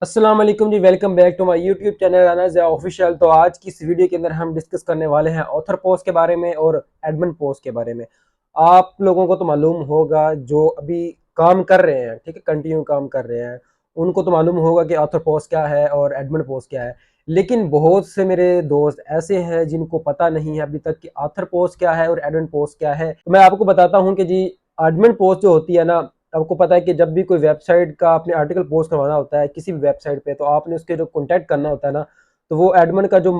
अस्सलाम वालेकुम जी। Welcome back to my YouTube channel Rana Zia official. तो आज की इस वीडियो के अंदर हम डिस्कस करने वाले हैं ऑथर पोस्ट के बारे में और एडमिन पोस्ट के बारे में। आप लोगों को तो मालूम होगा जो अभी काम कर रहे हैं, ठीक है, कंटिन्यू काम कर रहे हैं, उनको तो मालूम होगा कि ऑथर पोस्ट क्या है और एडमिन पोस्ट क्या है। लेकिन बहुत से मेरे दोस्त ऐसे हैं जिनको पता नहीं है अभी तक कि ऑथर पोस्ट क्या है और एडमिन पोस्ट क्या है। तो मैं आपको बताता हूँ कि जी एडमिन पोस्ट जो होती है ना, आपको पता है कि जब भी कोई वेबसाइट का आपने आर्टिकल पोस्ट करवाना होता है किसी भी वेबसाइट पे, तो आपने उसके जो कॉन्टैक्ट करना होता है ना, तो वो एडमिन का जो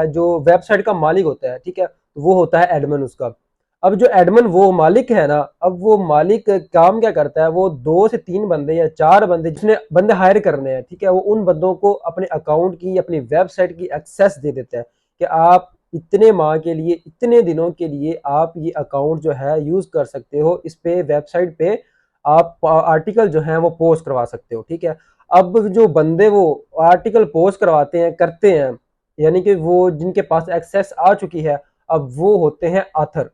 जो वेबसाइट का मालिक होता है, ठीक है, तो वो होता है एडमिन उसका। अब जो एडमिन वो मालिक है ना, अब वो मालिक काम क्या करता है, वो 2 से 3 बंदे या 4 बंदे जिसने बंदे हायर करने हैं, ठीक है, वो उन बंदों को अपने अकाउंट की अपनी वेबसाइट की एक्सेस दे देता है कि आप इतने माह के लिए, इतने दिनों के लिए आप ये अकाउंट जो है यूज कर सकते हो, इस पे वेबसाइट पे आप आर्टिकल जो है वो पोस्ट करवा सकते हो, ठीक है। अब जो बंदे वो आर्टिकल पोस्ट करवाते हैं, करते हैं, यानी कि वो जिनके पास एक्सेस आ चुकी है, अब वो होते हैं आथर।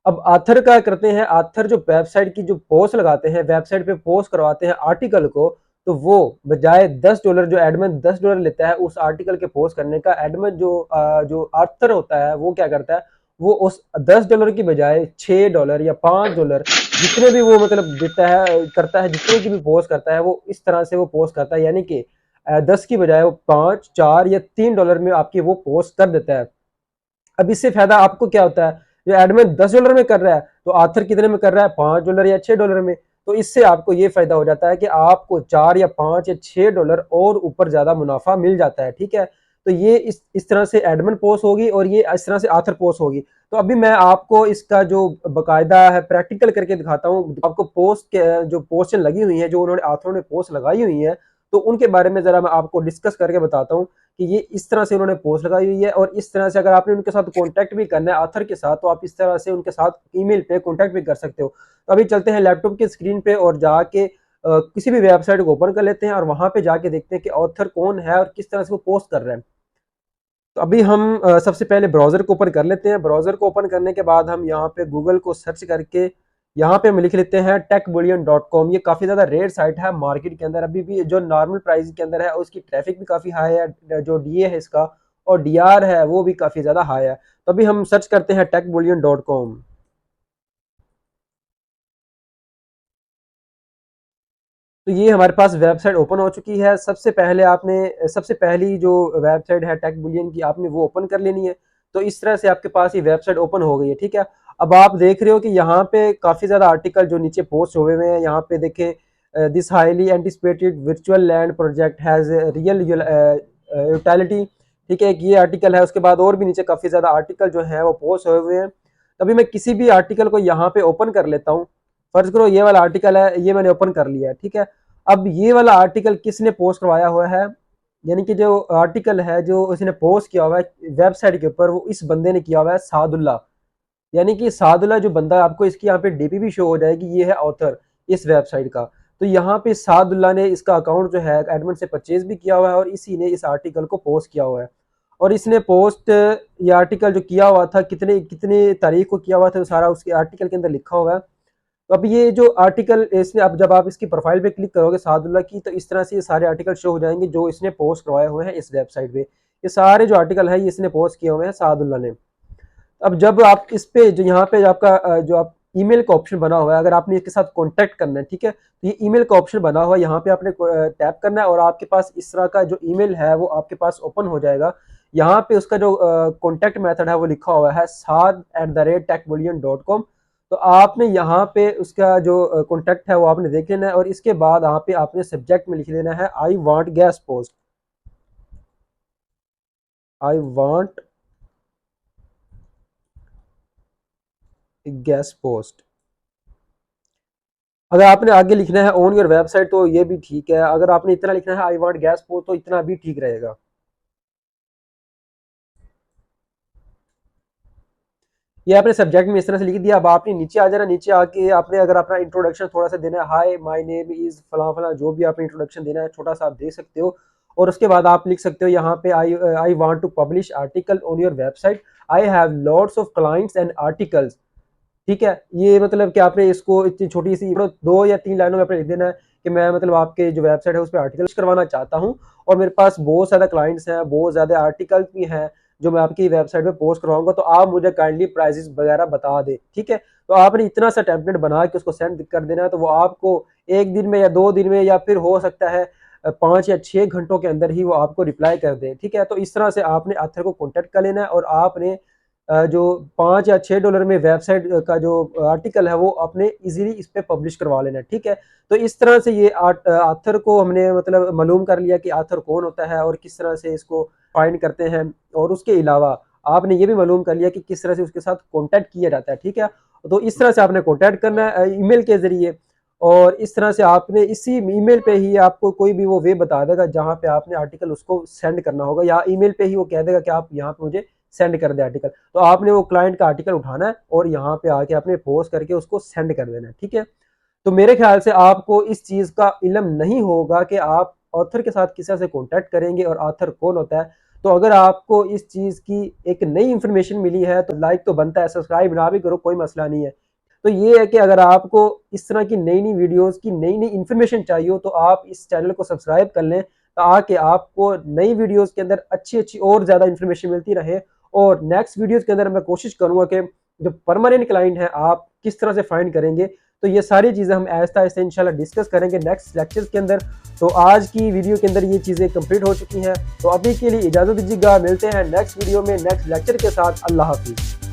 अब आथर क्या करते हैं, आथर जो वेबसाइट की जो पोस्ट लगाते हैं, वेबसाइट पे पोस्ट करवाते हैं आर्टिकल को, तो वो बजाय $10 जो एडमिन $10 लेता है उस आर्टिकल के पोस्ट करने का, एडमिन जो आथर होता है वो क्या करता है, वो उस $10 की बजाय $6 या $5 जितने भी वो मतलब देता है, करता है, जितने की भी पोस्ट करता है वो इस तरह से वो पोस्ट करता है, यानी कि 10 की बजाय वो 5, 4 या $3 में आपकी वो पोस्ट कर देता है। अब इससे फायदा आपको क्या होता है, जो एडमिन $10 में कर रहा है तो आथर कितने में कर रहा है, $5 या $6 में। तो इससे आपको ये फायदा हो जाता है कि आपको 4 या 5 या $6 और ऊपर ज्यादा मुनाफा मिल जाता है, ठीक है। तो ये इस तरह से एडमिन पोस्ट होगी और ये इस तरह से आथर पोस्ट होगी। तो अभी मैं आपको इसका जो बकायदा है प्रैक्टिकल करके दिखाता हूँ। आपको पोस्ट के जो पोस्टें लगी हुई है, जो उन्होंने आथरों ने पोस्ट लगाई हुई है, तो उनके बारे में जरा मैं आपको डिस्कस करके बताता हूँ कि ये इस तरह से उन्होंने पोस्ट लगाई हुई है। और इस तरह से अगर आपने उनके साथ कांटेक्ट भी करना है ऑथर के साथ, तो आप इस तरह से उनके साथ ईमेल पे कांटेक्ट भी कर सकते हो। तो अभी चलते हैं लैपटॉप की स्क्रीन पे और जाके किसी भी वेबसाइट को ओपन कर लेते हैं और वहां पे जाके देखते हैं कि ऑथर कौन है और किस तरह से वो पोस्ट कर रहे हैं। तो अभी हम सबसे पहले ब्राउज़र को ओपन कर लेते हैं। ब्राउज़र को ओपन करने के बाद हम यहाँ पे गूगल को सर्च करके यहाँ पे हम लिख लेते हैं techbullion.com। ये काफ़ी ज़्यादा रेयर साइट है मार्केट के अंदर, अभी भी जो नॉर्मल प्राइस के अंदर है उसकी ट्रैफिक भी काफ़ी हाई है, जो डीए है इसका और डीआर है वो भी काफ़ी ज़्यादा हाई है। तो अभी हम सर्च करते हैं techbullion.com। तो ये हमारे पास वेबसाइट ओपन हो चुकी है। सबसे पहली जो वेबसाइट है टेक बुलियन की, आपने वो ओपन कर लेनी है। तो इस तरह से आपके पास ये वेबसाइट ओपन हो गई है, ठीक है। अब आप देख रहे हो कि यहाँ पे काफ़ी ज़्यादा आर्टिकल जो नीचे पोस्ट हुए हुए हैं, यहाँ पे देखें, this highly anticipated virtual land project has real utility, ठीक है, एक ये आर्टिकल है। उसके बाद और भी नीचे काफ़ी ज़्यादा आर्टिकल जो है वो पोस्ट हुए हुए हैं। तभी मैं किसी भी आर्टिकल को यहाँ पे ओपन कर लेता हूँ। फर्ज करो ये वाला आर्टिकल है, ये मैंने ओपन कर लिया है, ठीक है। अब ये वाला आर्टिकल किसने पोस्ट करवाया हुआ है, यानी कि जो आर्टिकल है जो उसने पोस्ट किया हुआ है वेबसाइट के ऊपर, वो इस बंदे ने किया हुआ है सादुल्ला। यानी कि सादुल्ला जो बंदा, आपको इसकी यहाँ पे डीपी भी शो हो जाएगी, ये है ऑथर इस वेबसाइट का। तो यहाँ पे सादुल्ला ने इसका अकाउंट जो है एडमिन से परचेज भी किया हुआ है और इसी ने इस आर्टिकल को पोस्ट किया हुआ है। और इसने पोस्ट ये आर्टिकल जो किया हुआ था, कितने कितने तारीख को किया हुआ था, सारा उसके आर्टिकल के अंदर लिखा हुआ है। तो अब ये जो आर्टिकल इसने, अब जब आप इसकी प्रोफाइल पे क्लिक करोगे सादुल्ला की, तो इस तरह से ये सारे आर्टिकल शो हो जाएंगे जो इसने पोस्ट करवाए हुए हैं इस वेबसाइट पे। ये सारे जो आर्टिकल है ये इसने पोस्ट किए हुए हैं सादुल्ला ने। अब जब आप इस पे जो यहाँ पे आपका जो आप ईमेल का ऑप्शन बना हुआ है, अगर आपने इसके साथ कांटेक्ट करना है, ठीक है, तो ये ईमेल का ऑप्शन बना हुआ है, यहाँ पे आपने टैप करना है और आपके पास इस तरह का जो ईमेल है वो आपके पास ओपन हो जाएगा। यहाँ पे उसका जो कॉन्टैक्ट मेथड है वो लिखा हुआ है saad@techbullion.com। तो आपने यहाँ पे उसका जो कॉन्टैक्ट है वो आपने देख लेना है और इसके बाद यहाँ पे आपने सब्जेक्ट में लिख लेना है I want gas post, I want gas post. अगर आपने आगे लिखना है ऑन योर वेबसाइट तो ये भी ठीक है, अगर आपने इतना लिखना है आई वांट गैस पोस्ट तो इतना भी ठीक रहेगा। ये आपने सब्जेक्ट में इस तरह से लिख दिया। अब आपने नीचे आ जाना, नीचे आके आपने अगर अपना इंट्रोडक्शन थोड़ा सा देना है, हाय माय नेम इज फला फला, जो भी आपने इंट्रोडक्शन देना है छोटा सा आप दे सकते हो। और उसके बाद आप लिख सकते हो यहाँ पे I want to publish article on your website, I have lots of clients and articles, ठीक है, ये मतलब कि आपने इसको इतनी छोटी सी 2 या 3 लाइनों में आपने लिख देना है कि मैं मतलब आपके जो वेबसाइट है उस पे आर्टिकल करवाना चाहता हूँ और मेरे पास बहुत ज़्यादा क्लाइंट्स हैं, बहुत ज़्यादा आर्टिकल्स भी हैं जो मैं आपकी वेबसाइट पे पोस्ट करवाऊँगा, तो आप मुझे काइंडली प्राइसेस वगैरह बता दें, ठीक है? तो आपने इतना सा टेम्पलेट बना के उसको सेंड कर देना है, तो वो आपको 1 दिन में या 2 दिन में या फिर हो सकता है 5 या 6 घंटों के अंदर ही वो आपको रिप्लाई कर दे, ठीक है? तो इस तरह से आपने ऑथर को कॉन्टैक्ट कर लेना है और आपने जो 5 या $6 में वेबसाइट का जो आर्टिकल है वो आपने इजीली इस पे पब्लिश करवा लेना है, ठीक है? तो इस तरह से ये ऑथर को हमने मतलब मालूम कर लिया कि ऑथर कौन होता है और किस तरह से इसको फाइंड करते हैं, और उसके अलावा आपने ये भी मालूम कर लिया कि किस तरह से उसके साथ कॉन्टैक्ट किया जाता है, ठीक है? तो इस तरह से आपने कॉन्टैक्ट करना है ईमेल के ज़रिए, और इस तरह से आपने इसी ईमेल पे ही आपको कोई भी वो वे बता देगा जहाँ पे आपने आर्टिकल उसको सेंड करना होगा, या ईमेल पे ही वो कह देगा कि आप यहाँ पे मुझे सेंड कर दे आर्टिकल। तो आपने वो क्लाइंट का आर्टिकल उठाना है और यहाँ पे आके आपने पोस्ट करके उसको सेंड कर देना है, ठीक है? तो मेरे ख्याल से आपको इस चीज़ का इल्म नहीं होगा कि आप ऑथर के साथ किस तरह से कॉन्टैक्ट करेंगे और ऑथर कौन होता है। तो अगर आपको इस चीज़ की एक नई इन्फॉर्मेशन मिली है तो लाइक तो बनता है, सब्सक्राइब ना भी करो कोई मसला नहीं है। तो ये है कि अगर आपको इस तरह की नई-नई वीडियोज़ की नई-नई इन्फॉर्मेशन चाहिए हो तो आप इस चैनल को सब्सक्राइब कर लें, ताकि आपको नई वीडियोज़ के अंदर अच्छी-अच्छी और ज़्यादा इन्फॉर्मेशन मिलती रहे। और नेक्स्ट वीडियोज़ के अंदर मैं कोशिश करूँगा कि जो परमानेंट क्लाइंट है आप किस तरह से फाइंड करेंगे। तो ये सारी चीज़ें हम आहिस्ता-आहिस्ता इंशाल्लाह डिस्कस करेंगे नेक्स्ट लेक्चर्स के अंदर। तो आज की वीडियो के अंदर ये चीज़ें कंप्लीट हो चुकी हैं। तो अभी के लिए इजाज़त दीजिएगा, मिलते हैं नेक्स्ट वीडियो में नेक्स्ट लेक्चर के साथ। अल्लाह हाफ़िज़।